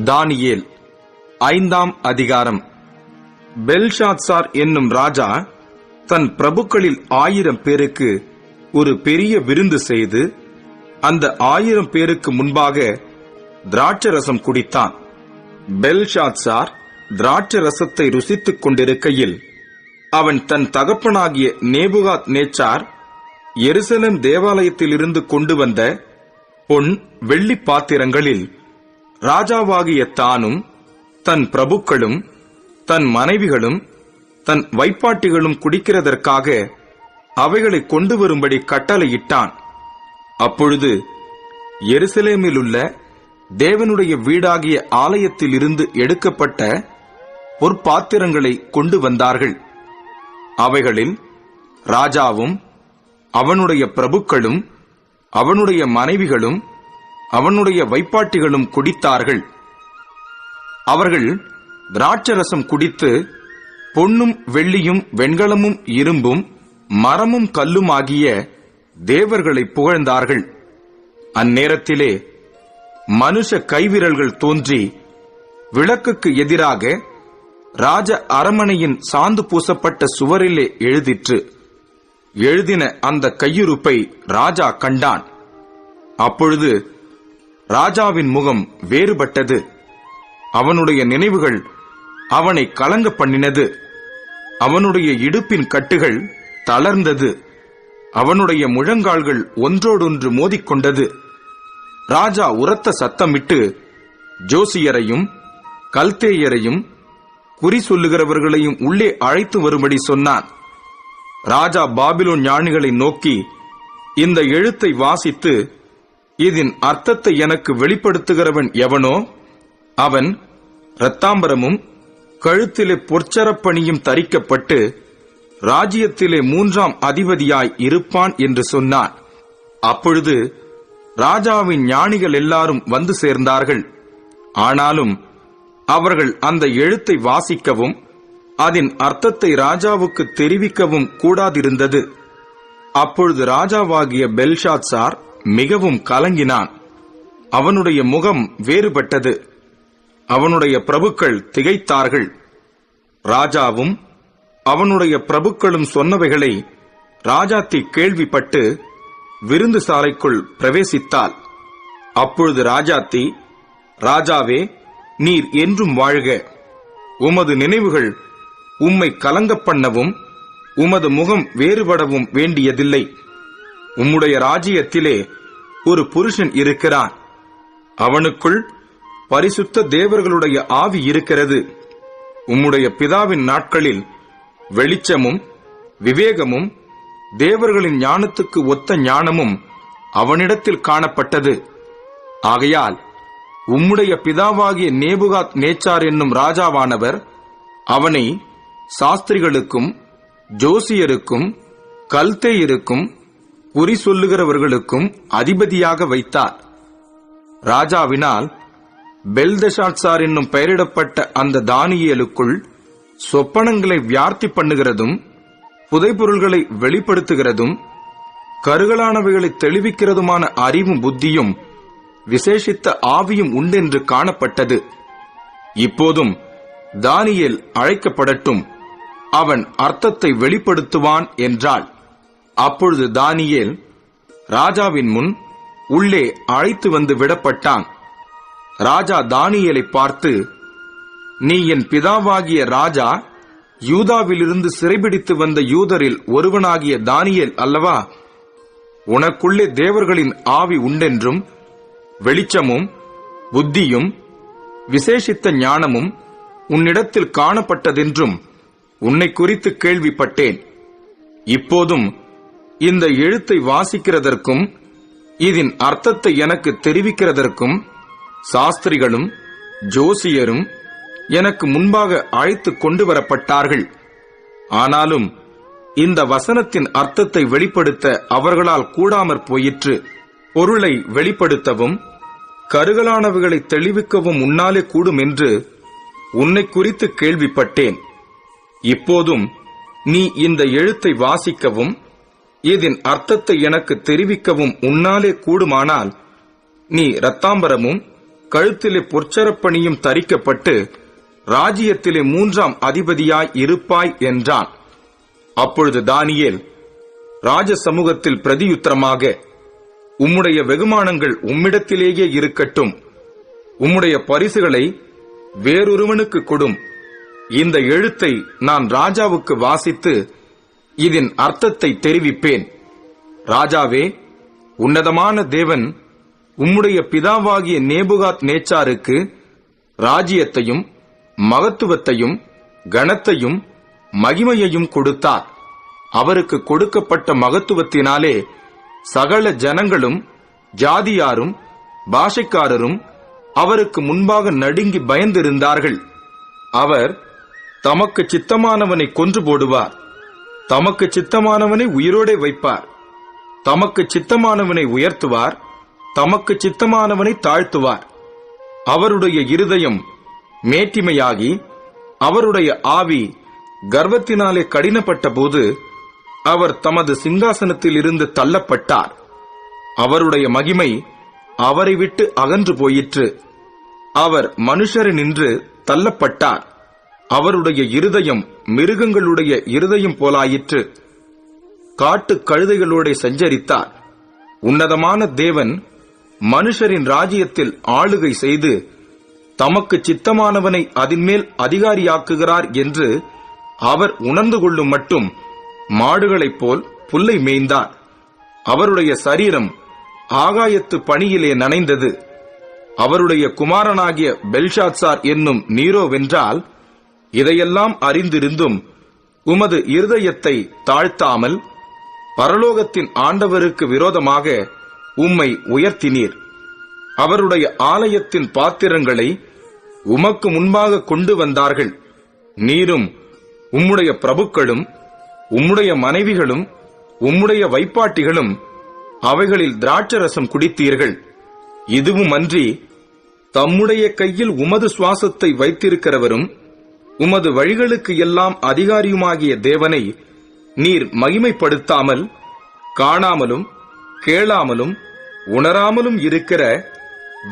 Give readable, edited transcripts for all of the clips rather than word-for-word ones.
தானியேல் 5ஆம் அதிகாரம். பெல்ஷாத்சார் என்னும் ராஜா தன் பிரபுக்களில் 1000 பேருக்கு ஒரு பெரிய விருந்து செய்து அந்த 1000 பேருக்கு முன்பாக திராட்சரசம் குடித்தான். பெல்ஷாத்சார் திராட்சரசத்தை ருசித்துக் கொண்டிருக்கையில் அவன் தன் தகப்பனாகிய நேபுகாத் நேச்சார் எருசலேம் தேவாலயத்திலிருந்து கொண்டு வந்த பொன் வெள்ளி பாத்திரங்களில் ராஜாவாகிய தானும் தன் பிரபுக்களும் தன் மனைவிகளும் தன் வைப்பாட்டிகளும் குடிக்கிறதற்காக அவைகளை கொண்டு வரும்படி கட்டளையிட்டான். அப்பொழுது எருசலேமிலுள்ள தேவனுடைய வீடாகிய ஆலயத்திலிருந்து எடுக்கப்பட்ட பொற்பாத்திரங்களை கொண்டு வந்தார்கள். அவைகளில் ராஜாவும் அவனுடைய பிரபுக்களும் அவனுடைய மனைவிகளும் அவனுடைய வைப்பாட்டிகளும் குடித்தார்கள். அவர்கள் திராட்சரசம் குடித்து பொன்னும் வெள்ளியும் வெண்கலமும் இரும்பும் மரமும் கல்லுமாகிய தேவர்களை புகழ்ந்தார்கள். அந்நேரத்திலே மனுஷ கைவிரல்கள் தோன்றி விளக்குக்கு எதிராக ராஜ அரமனையின் சாந்து பூசப்பட்ட சுவரிலே எழுதிற்று. எழுதின அந்த கையுறுப்பை ராஜா கண்டான். அப்பொழுது ராஜாவின் முகம் வேறுபட்டது. அவனுடைய நினைவுகள் அவனை கலங்க பண்ணினது. அவனுடைய இடுப்பின் கட்டுகள் தளர்ந்தது. அவனுடைய முழங்கால்கள் ஒன்றோடொன்று மோதிக்கொண்டது. ராஜா உரத்த சத்தமிட்டு ஜோசியரையும் கல்தேயரையும் குறி சொல்லுகிறவர்களையும் உள்ளே அழைத்து வரும்படி சொன்னான். ராஜா பாபிலோன் ஞானிகளை நோக்கி, இந்த எழுத்தை வாசித்து இதன் அர்த்தத்தை எனக்கு வெளிப்படுத்துகிறவன் எவனோ அவன் இரத்தாம்பரமும் கழுத்திலே பொற்சரப்பணியும் தரிக்கப்பட்டு ராஜ்யத்திலே 3ஆம் அதிபதியாய் இருப்பான் என்று சொன்னான். அப்பொழுது ராஜாவின் ஞானிகள் எல்லாரும் வந்து சேர்ந்தார்கள். ஆனாலும் அவர்கள் அந்த எழுத்தை வாசிக்கவும் அதன் அர்த்தத்தை ராஜாவுக்கு தெரிவிக்கவும் கூடாதிருந்தது. அப்பொழுது ராஜாவாகிய பெல்ஷாத்சார் மிகவும் கலங்கினான். அவனுடைய முகம் வேறுபட்டது. அவனுடைய பிரபுக்கள் திகைத்தார்கள். ராஜாவும் அவனுடைய பிரபுக்களும் சொன்னவைகளை ராஜாத்தி கேள்விப்பட்டு விருந்து சாலைக்குள் பிரவேசித்தாள். அப்பொழுது ராஜாத்தி, ராஜாவே, நீர் என்றும் வாழ்க. உமது நினைவுகள் உம்மை கலங்க பண்ணவும் உமது முகம் வேறுபடவும் வேண்டியதில்லை. உம்முடைய ராஜ்யத்திலே ஒரு புருஷன் இருக்கிறான். அவனுக்குள் பரிசுத்த தேவர்களுடைய ஆவி இருக்கிறது. உம்முடைய பிதாவின் நாட்களில் வெளிச்சமும் விவேகமும் தேவர்களின் ஞானத்துக்கு ஒத்த ஞானமும் அவனிடத்தில் காணப்பட்டது. ஆகையால் உம்முடைய பிதாவாகிய நேபுகாத் நேச்சார் என்னும் ராஜாவானவர் அவனை சாஸ்திரிகளுக்கும் ஜோசியருக்கும் கல்தேயருக்கும் குறி சொல்லுகிறவர்களுக்கும் அதிபதியாக வைத்தார். ராஜாவினால் பெல்தெஷாத்சார் என்னும் பெயரிடப்பட்ட அந்த தானியேலுக்குள் சொப்பனங்களை வியார்த்தி பண்ணுகிறதும் புதைபொருள்களை வெளிப்படுத்துகிறதும் கருகலானவைகளை தெளிவிக்கிறதுமான அறிவும் புத்தியும் விசேஷித்த ஆவியும் உண்டென்று காணப்பட்டது. இப்போதும் தானியேல் அழைக்கப்படட்டும், அவன் அர்த்தத்தை வெளிப்படுத்துவான் என்றாள். அப்பொழுது தானியேல் ராஜாவின் முன் உள்ளே அழைத்து வந்து விடப்பட்டான். ராஜா தானியேலை பார்த்து, நீ என் பிதாவாகிய ராஜா யூதாவிலிருந்து சிறைபிடித்து வந்த யூதரில் ஒருவனாகிய தானியேல் அல்லவா? உனக்குள்ளே தேவர்களின் ஆவி உண்டென்றும் வெளிச்சமும் புத்தியும் விசேஷித்த ஞானமும் உன்னிடத்தில் காணப்பட்டதென்றும் உன்னை குறித்து கேள்விப்பட்டேன். இப்போதும் இந்த எழுத்தை வாசிக்கிறதற்கும் இதன் அர்த்தத்தை எனக்கு தெரிவிக்கிறதற்கும் சாஸ்திரிகளும் ஜோசியரும் எனக்கு முன்பாக அழைத்து கொண்டு வரப்பட்டார்கள். ஆனாலும் இந்த வசனத்தின் அர்த்தத்தை வெளிப்படுத்த அவர்களால் கூடாமற் போயிற்று. பொருளை வெளிப்படுத்தவும் கருகலானவைகளை தெளிவிக்கவும் உன்னாலே கூடும் என்று உன்னை குறித்து கேள்விப்பட்டேன். இப்போதும் நீ இந்த எழுத்தை வாசிக்கவும் இதன் அர்த்தத்தை எனக்கு தெரிவிக்கவும் உன்னாலே கூடுமானால் நீ இரத்தாம்பரமும் கழுத்திலே பொற்சரப்பணியும் தரிக்கப்பட்டு ராஜ்யத்திலே 3ஆம் அதிபதியாய் இருப்பாய் என்றான். அப்பொழுது தானியேல் ராஜ சமூகத்தில் பிரதியுத்தரமாக, உம்முடைய வெகுமானங்கள் உம்மிடத்திலேயே இருக்கட்டும், உம்முடைய பரிசுகளை வேறொருவனுக்கு கொடும். இந்த எழுத்தை நான் ராஜாவுக்கு வாசித்து இதன் அர்த்தத்தை தெரிவிப்பேன். ராஜாவே, உன்னதமான தேவன் உம்முடைய பிதாவாகிய நேபுகாத் நேச்சாருக்கு ராஜ்யத்தையும் மகத்துவத்தையும் கனத்தையும் மகிமையையும் கொடுத்தார். அவருக்கு கொடுக்கப்பட்ட மகத்துவத்தினாலே சகல ஜனங்களும் ஜாதியாரும் பாஷைக்காரரும் அவருக்கு முன்பாக நடுங்கி பயந்திருந்தார்கள். அவர் தமக்கு சித்தமானவனை கொன்று போடுவார், தமக்கு சித்தமானவனை உயிரோடே வைப்பார், தமக்கு சித்தமானவனை உயர்த்துவார், தமக்கு சித்தமானவனை தாழ்த்துவார். அவருடைய இருதயம் மேட்டிமையாகி அவருடைய ஆவி கர்வத்தினாலே கடினப்பட்ட போது அவர் தமது சிங்காசனத்தில் இருந்து தள்ளப்பட்டார். அவருடைய மகிமை அவரை விட்டு அகன்று போயிற்று. அவர் மனுஷரினின்று தள்ளப்பட்டார். அவருடைய இருதயம் மிருகங்களுடைய இருதயம் போலாயிற்று. காட்டு கழுதைகளோட சஞ்சரித்தார். உன்னதமான தேவன் மனுஷரின் ராஜ்யத்தில் ஆளுகை செய்து தமக்கு சித்தமானவனை அதின்மேல் அதிகாரியாக்குகிறார் என்று அவர் உணர்ந்து கொள்ளும் மட்டும் மாடுகளைப் போல் புல்லை மேய்ந்தார். அவருடைய சரீரம் ஆகாயத்து பனியிலே நனைந்தது. அவருடைய குமாரனாகிய பெல்ஷாத்சார் என்னும் நீரோ வென்றால், இதையெல்லாம் அறிந்திருந்தும் உமது இருதயத்தை தாழ்த்தாமல் பரலோகத்தின் ஆண்டவருக்கு விரோதமாக உம்மை உயர்த்தினீர். அவருடைய ஆலயத்தின் பாத்திரங்களை உமக்கு முன்பாக கொண்டு வந்தார்கள். நீரும் உம்முடைய பிரபுக்களும் உம்முடைய மனைவிகளும் உம்முடைய வைப்பாட்டிகளும் அவைகளில் திராட்சரசம் குடித்தீர்கள். இதுவுமன்றி தம்முடைய கையில் உமது சுவாசத்தை வைத்திருக்கிறவரும் உமது வழிகளுக்கு எல்லாம் அதிகாரியுமாகிய தேவனை நீர் மகிமைப்படுத்தாமல் காணாமலும் கேளாமலும் உணராமலும் இருக்கிற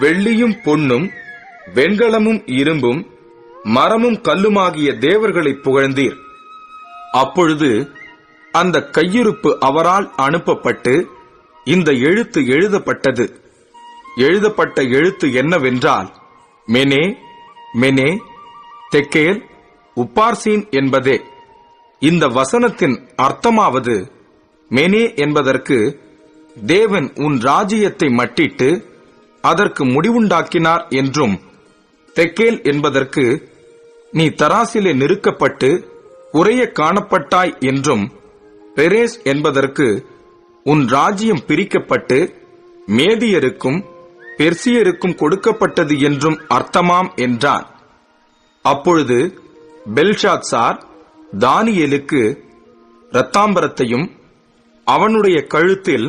வெள்ளியும் பொன்னும் வெண்கலமும் இரும்பும் மரமும் கல்லுமாகிய தேவர்களை புகழ்ந்தீர். அப்பொழுது அந்த கையிருப்பு அவரால் அனுப்பப்பட்டு இந்த எழுத்து எழுதப்பட்டது. எழுதப்பட்ட எழுத்து என்னவென்றால், மெனே மெனே தெக்கேல் உப்பார்சீன் என்பதே. இந்த வசனத்தின் அர்த்தமாவது, மெனே என்பதற்கு தேவன் உன் ராஜ்யத்தை மட்டிட்டு அதற்கு முடிவுண்டாக்கினார் என்றும், தெக்கேல் என்பதற்கு நீ தராசிலே நிறுக்கப்பட்டு குறைய காணப்பட்டாய் என்றும், பெரேஸ் என்பதற்கு உன் ராஜ்யம் பிரிக்கப்பட்டு மேதியருக்கும் பெர்சியருக்கும் கொடுக்கப்பட்டது என்றும் அர்த்தமாம் என்றான். அப்பொழுது பெல்ஷாத்சார் தானியேலுக்கு இரத்தாம்பரத்தையும் அவனுடைய கழுத்தில்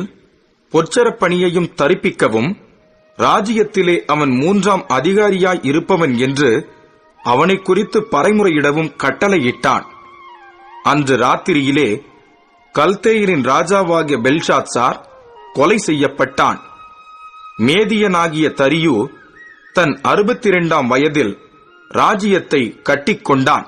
பொற்சரப்பணியையும் தரிப்பிக்கவும், ராஜ்யத்திலே அவன் 3ஆம் அதிகாரியாய் இருப்பவன் என்று அவனை குறித்து பறைமுறையிடவும் கட்டளையிட்டான். அன்று ராத்திரியிலே கல்தேயரின் ராஜாவாகிய பெல்ஷாத்சார் கொலை செய்யப்பட்டான். மேதியனாகிய தரியு தன் 62ஆம் வயதில் ராஜ்யத்தை கட்டிக்கொண்டான்.